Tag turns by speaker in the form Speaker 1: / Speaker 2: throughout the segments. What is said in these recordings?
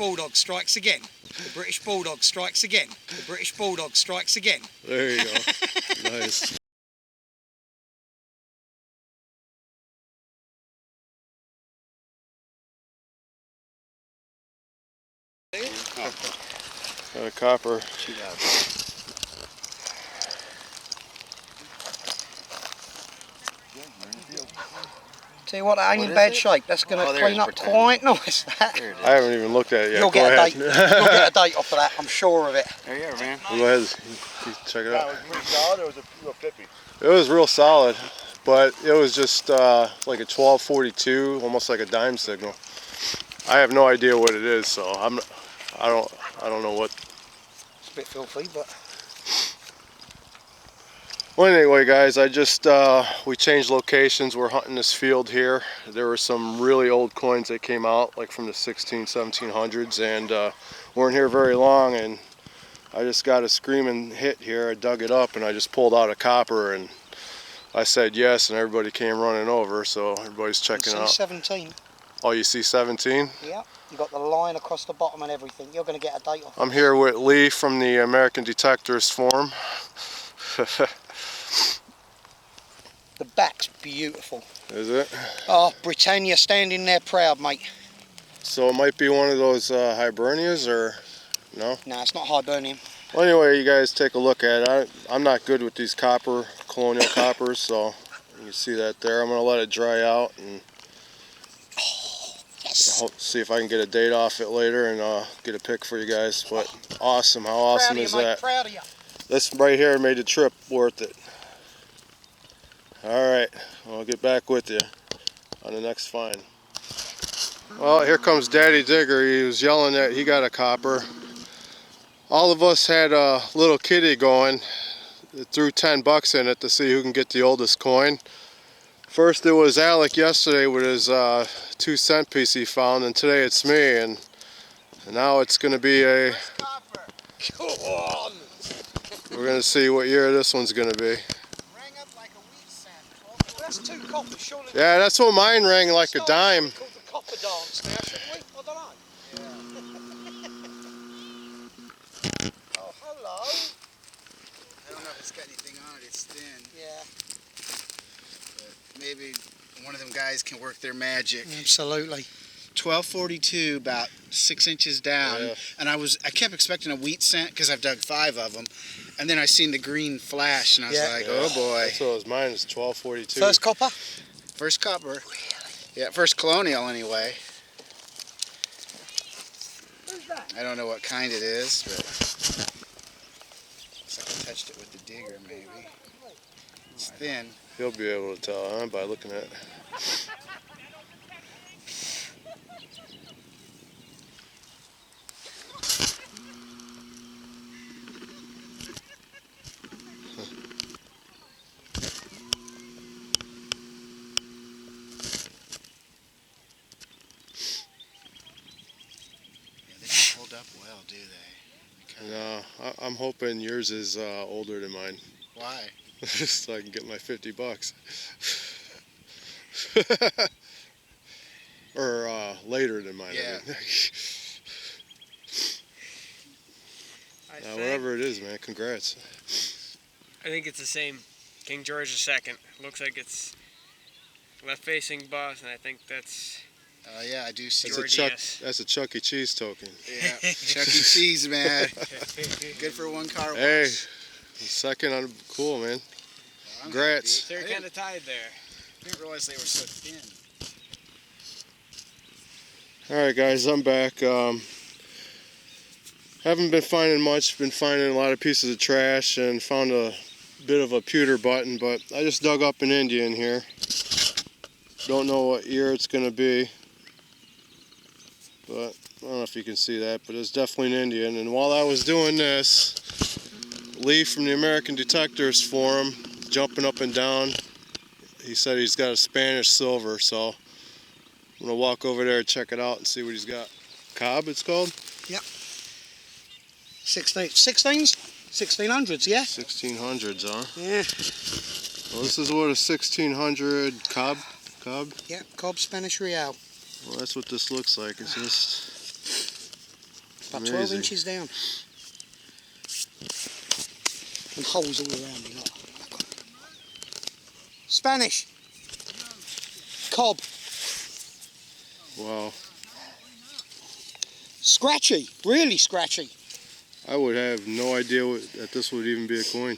Speaker 1: Bulldog strikes again. The British Bulldog strikes again. The British Bulldog strikes again.
Speaker 2: There you go. Nice. Got a copper.
Speaker 1: Tell you what, that ain't in bad shape. That's going to clean up quite nice. That.
Speaker 2: I haven't even looked at it yet.
Speaker 1: You'll get a date. You'll get a date off of that. I'm sure of it.
Speaker 3: There you are, man.
Speaker 2: Well, go ahead, check it out.
Speaker 3: It was pretty solid. Or was it real pippy?
Speaker 2: It was real solid, but it was just like a 1242, almost like a dime signal. I have no idea what it is, so I don't know what.
Speaker 1: It's a bit filthy, but.
Speaker 2: Well, anyway, guys, we changed locations. We're hunting this field here. There were some really old coins that came out, like from the 1700's, and weren't here very long. And I just got a screaming hit here. I dug it up, and I just pulled out a copper, and I said yes, and everybody came running over. So everybody's checking out.
Speaker 1: 17.
Speaker 2: Oh, you see 17?
Speaker 1: Yeah. You got the line across the bottom and everything. You're going to get a date off.
Speaker 2: I'm here with Lee from the American Detectors Forum.
Speaker 1: The back's beautiful.
Speaker 2: Is it?
Speaker 1: Oh, Britannia standing there proud, mate.
Speaker 2: So it might be one of those Hibernias, or no?
Speaker 1: No, it's not Hibernian.
Speaker 2: Well, anyway, you guys take a look at it. I'm not good with these Colonial coppers, so you can see that there. I'm going to let it dry out and see if I can get a date off it later and get a pic for you guys. But awesome, how awesome is that?
Speaker 1: Proud of you.
Speaker 2: This right here made the trip worth it. Alright, I'll get back with you on the next find. Well, here comes DaddyDigger. He was yelling that he got a copper. All of us had a little kitty going. It threw 10 bucks in it to see who can get the oldest coin. First it was Alec yesterday with his 2-cent piece he found, and today it's me, and now it's going to be a...
Speaker 1: Go on!
Speaker 2: We're going to see what year this one's going to be.
Speaker 1: That's 2 coppers, surely.
Speaker 2: Yeah, that's what mine rang like a dime.
Speaker 1: Called the copper dance now, shouldn't we? I don't know. Yeah. Oh, hello.
Speaker 3: I don't know if it's got anything on it. It's thin.
Speaker 1: Yeah.
Speaker 3: But maybe one of them guys can work their magic.
Speaker 1: Absolutely.
Speaker 3: 1242, about 6 inches down,
Speaker 2: Yeah.
Speaker 3: and I kept expecting a wheat cent because I've dug 5 of them, and then I seen the green flash, and I was like, oh boy.
Speaker 2: That's what it was. Mine is 1242.
Speaker 1: First copper?
Speaker 3: First copper. Really? Yeah, first Colonial anyway.
Speaker 1: Who's that?
Speaker 3: I don't know what kind it is, but looks like I touched it with the digger maybe. It's thin.
Speaker 2: You'll be able to tell, huh, by looking at it.
Speaker 3: Up well, do they?
Speaker 2: No, I'm hoping yours is older than mine.
Speaker 3: Why?
Speaker 2: Just so I can get my 50 bucks. Or later than mine.
Speaker 3: Yeah.
Speaker 2: Whatever it is, man, congrats.
Speaker 4: I think it's the same. King George II. Looks like it's left-facing boss, and I think that's...
Speaker 3: yeah, I do see.
Speaker 2: That's a Chuck E. Cheese token.
Speaker 3: Yeah, Chuck E. Cheese, man. Good for one car wash.
Speaker 2: Hey, second, cool, man. Congrats.
Speaker 4: They're kind of tied there.
Speaker 3: I didn't realize they were so thin.
Speaker 2: Alright guys, I'm back. Haven't been finding much, been finding a lot of pieces of trash and found a bit of a pewter button, but I just dug up an Indian here. Don't know what year it's going to be, but I don't know if you can see that, but it's definitely an Indian. And while I was doing this, Lee from the American Detectors Forum, jumping up and down, he said he's got a Spanish silver, so I'm going to walk over there and check it out and see what he's got. Cobb, it's called?
Speaker 1: Yep. 1600's, yeah?
Speaker 2: 1600's, huh?
Speaker 1: Yeah.
Speaker 2: Well, this is what a 1600 Cobb?
Speaker 1: Yeah, Cobb Spanish Real.
Speaker 2: Well, that's what this looks like. It's just
Speaker 1: about 12 inches down. And holes all around me. Look. Spanish. Cob.
Speaker 2: Wow.
Speaker 1: Scratchy. Really scratchy.
Speaker 2: I would have no idea that this would even be a coin.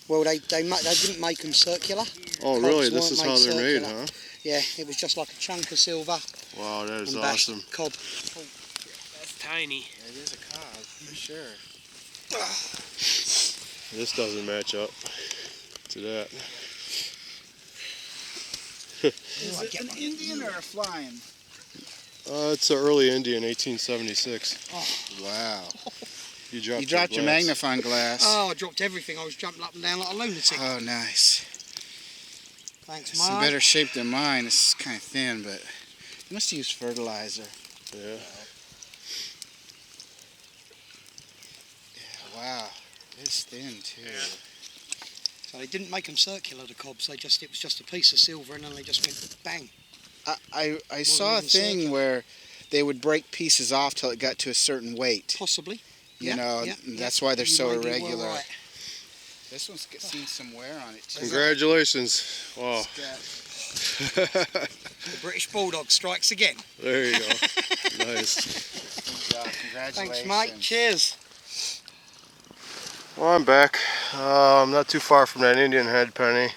Speaker 1: Well, they didn't make them circular.
Speaker 2: Oh,
Speaker 1: Cobs
Speaker 2: really? This is
Speaker 1: weren't
Speaker 2: how they're made,
Speaker 1: circular.
Speaker 2: huh?
Speaker 1: Yeah, it was just like a chunk of silver.
Speaker 2: Wow, that is
Speaker 1: and bashed
Speaker 2: awesome.
Speaker 1: Cob.
Speaker 4: That's tiny.
Speaker 3: It is a cob, for sure.
Speaker 2: This doesn't match up to that.
Speaker 3: Is it an Indian or a flying?
Speaker 2: It's an early Indian, 1876.
Speaker 1: Oh.
Speaker 3: Wow.
Speaker 2: You
Speaker 3: You dropped
Speaker 2: your
Speaker 3: your
Speaker 2: glass.
Speaker 3: magnifying glass.
Speaker 1: Oh, I dropped everything. I was jumping up and down like a lunatic.
Speaker 3: Oh, nice.
Speaker 1: Thanks,
Speaker 3: It's in
Speaker 1: Mark.
Speaker 3: better shape than mine. It's kind of thin, but you must use fertilizer.
Speaker 2: Yeah.
Speaker 3: Yeah, wow. It's thin, too.
Speaker 1: So they didn't make them circular, the cobs. It was just a piece of silver, and then they just went bang.
Speaker 3: I saw a
Speaker 1: even
Speaker 3: thing
Speaker 1: circular.
Speaker 3: where they would break pieces off till it got to a certain weight.
Speaker 1: Possibly.
Speaker 3: You know, that's why they're
Speaker 1: You
Speaker 3: so
Speaker 1: may be well
Speaker 3: irregular.
Speaker 1: right.
Speaker 3: This one's seen some wear on it, too.
Speaker 2: Congratulations. Wow.
Speaker 3: It's got-
Speaker 1: The British Bulldog strikes again.
Speaker 2: There you go. Nice.
Speaker 3: Good job. Congratulations.
Speaker 1: Thanks, mate. Cheers.
Speaker 2: Well, I'm back. I'm not too far from that Indian head penny.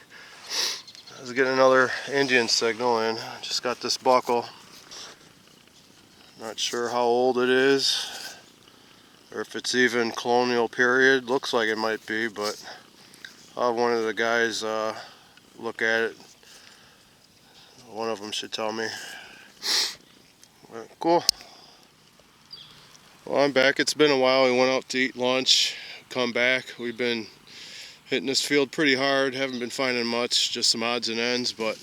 Speaker 2: I was getting another Indian signal and just got this buckle. Not sure how old it is or if it's even colonial period. Looks like it might be, but I'll have one of the guys look at it. One of them should tell me. But cool. Well, I'm back. It's been a while. We went out to eat lunch, come back. We've been hitting this field pretty hard. Haven't been finding much, just some odds and ends, but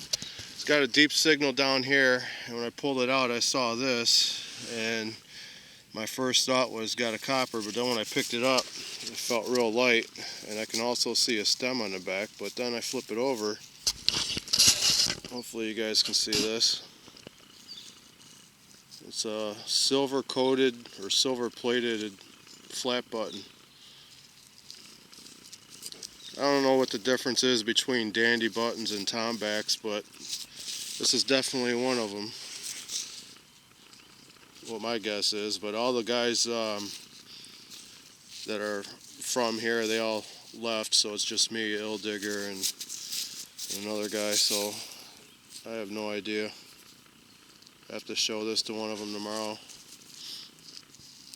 Speaker 2: it's got a deep signal down here. And when I pulled it out, I saw this, and my first thought was got a copper, but then when I picked it up, it felt real light, and I can also see a stem on the back. But then I flip it over. Hopefully you guys can see this. It's a silver coated or silver plated flat button. I don't know what the difference is between dandy buttons and tombacks, but this is definitely one of them. What my guess is, but all the guys that are from here, they all left, so it's just me, DaddyDigger, and another guy, so I have no idea. I have to show this to one of them tomorrow.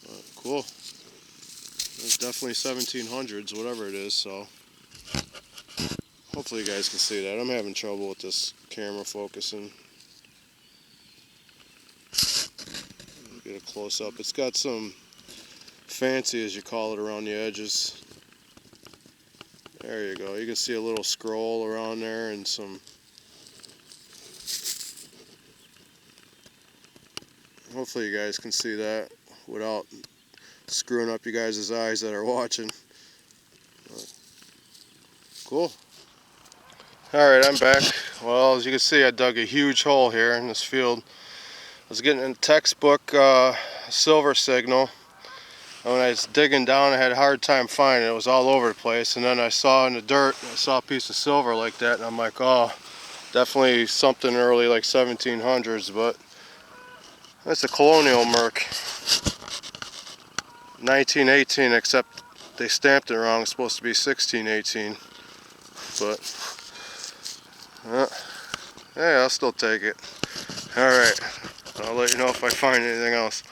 Speaker 2: But cool. It's definitely 1700's, whatever it is, so hopefully you guys can see that. I'm having trouble with this camera focusing. Get a close up. It's got some fancy, as you call it, around the edges. There you go. You can see a little scroll around there and some. Hopefully you guys can see that without screwing up you guys' eyes that are watching. But cool. Alright, I'm back. Well, as you can see, I dug a huge hole here in this field. I was getting a textbook silver signal. And when I was digging down, I had a hard time finding it. It was all over the place. And then I saw in the dirt, I saw a piece of silver like that, and I'm like, oh, definitely something early, like 1700's, but that's a Colonial Merc. 1918, except they stamped it wrong. It's supposed to be 1618. But, yeah, I'll still take it. Alright, I'll let you know if I find anything else.